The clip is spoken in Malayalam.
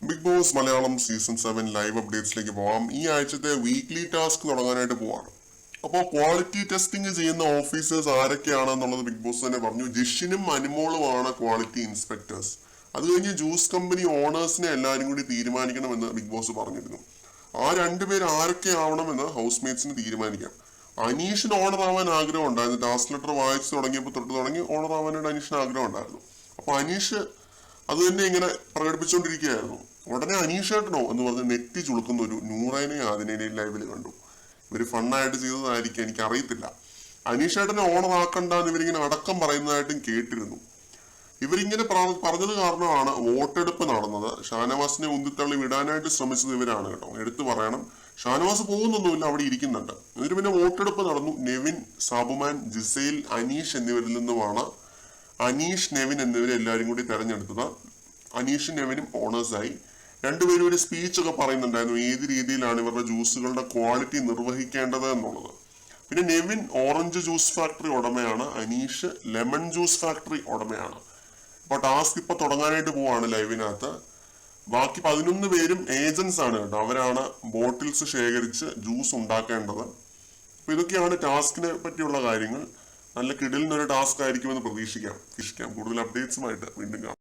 Big Boss Malayalam season 7 live അപ്ഡേറ്റ്സിലേക്ക് പോവാം. ഈ ആഴ്ചത്തെ വീക്ക്ലി ടാസ്ക് തുടങ്ങാനായിട്ട് പോവാണ്. അപ്പോൾ ക്വാളിറ്റി ടെസ്റ്റിംഗ് ചെയ്യുന്ന ഓഫീസേഴ്സ് ആരൊക്കെയാണെന്നുള്ളത് ബിഗ് ബോസ് തന്നെ പറഞ്ഞു. ജിഷിനും അനുമോളുമാണ് ക്വാളിറ്റി ഇൻസ്പെക്ടേഴ്സ്. അത് കഴിഞ്ഞ് ജ്യൂസ് കമ്പനി ഓണേഴ്സിനെ എല്ലാവരും കൂടി തീരുമാനിക്കണമെന്ന് ബിഗ് ബോസ് പറഞ്ഞിരുന്നു. ആ രണ്ടുപേർ ആരൊക്കെ ആവണമെന്ന് ഹൗസ് മേറ്റ്സിന് തീരുമാനിക്കാം. അനീഷിന് ഓണർ ആവാൻ ആഗ്രഹം ഉണ്ടായിരുന്നു. ടാസ്ക് ലെറ്റർ വായിച്ചു തുടങ്ങിയപ്പോൾ തുടങ്ങി ഓണർ ആവാനായിട്ട് അനീഷിന് ആഗ്രഹം ഉണ്ടായിരുന്നു. അപ്പൊ അനീഷ് അത് തന്നെ ഇങ്ങനെ പ്രകടിപ്പിച്ചുകൊണ്ടിരിക്കുകയായിരുന്നു. ഉടനെ അനീഷേട്ടനോ എന്ന് പറഞ്ഞ് നെറ്റി ചുളുക്കുന്ന ഒരു നൂറേനെയും ആദിനേനെയും ലൈവിൽ കണ്ടു. ഇവര് ഫണ്ണായിട്ട് ചെയ്തതായിരിക്കും, എനിക്ക് അറിയത്തില്ല. അനീഷേട്ടനെ ഓണർ ആക്കണ്ടെന്ന് ഇവരിങ്ങനെ അടക്കം പറയുന്നതായിട്ടും കേട്ടിരുന്നു. ഇവരിങ്ങനെ പറഞ്ഞത് കാരണമാണ് വോട്ടെടുപ്പ് നടന്നത്. ഷാനവാസിനെ ഉന്തിത്തള്ളി വിടാനായിട്ട് ശ്രമിച്ചത് ഇവരാണ് കേട്ടോ, എടുത്തു പറയണം. ഷാനവാസ് പോകുന്നൊന്നുമില്ല, അവിടെ ഇരിക്കുന്നുണ്ട്. എന്നിട്ട് പിന്നെ വോട്ടെടുപ്പ് നടന്നു. നെവിൻ, സാബുമാൻ, ജിസൈൽ, അനീഷ് എന്നിവരിൽ നിന്നുമാണ് അനീഷ്, നെവിൻ എന്നിവരെ എല്ലാവരും കൂടി തെരഞ്ഞെടുത്തത്. അനീഷും നെവിനും ഓണേഴ്സായി. രണ്ടുപേരും ഒരു സ്പീച്ച് ഒക്കെ പറയുന്നുണ്ടായിരുന്നു, ഏത് രീതിയിലാണ് ഇവരുടെ ജ്യൂസുകളുടെ ക്വാളിറ്റി നിർവഹിക്കേണ്ടത് എന്നുള്ളത്. പിന്നെ നെവിൻ ഓറഞ്ച് ജ്യൂസ് ഫാക്ടറി ഉടമയാണ്, അനീഷ് ലെമൺ ജ്യൂസ് ഫാക്ടറി ഉടമയാണ്. അപ്പൊ ടാസ്ക് ഇപ്പൊ തുടങ്ങാനായിട്ട് പോവാണ് ലൈവിനകത്ത്. ബാക്കി 11 പേരും ഏജൻസ് ആണ് കേട്ടോ, അവരാണ് ബോട്ടിൽസ് ശേഖരിച്ച് ജ്യൂസ് ഉണ്ടാക്കേണ്ടത്. അപ്പൊ ഇതൊക്കെയാണ് ടാസ്കിനെ പറ്റിയുള്ള കാര്യങ്ങൾ. നല്ല കിടിലിനൊരു ടാസ്ക് ആയിരിക്കുമെന്ന് പ്രതീക്ഷിക്കാം. കൂടുതൽ അപ്ഡേറ്റ്സുമായിട്ട് വീണ്ടും കാണാം.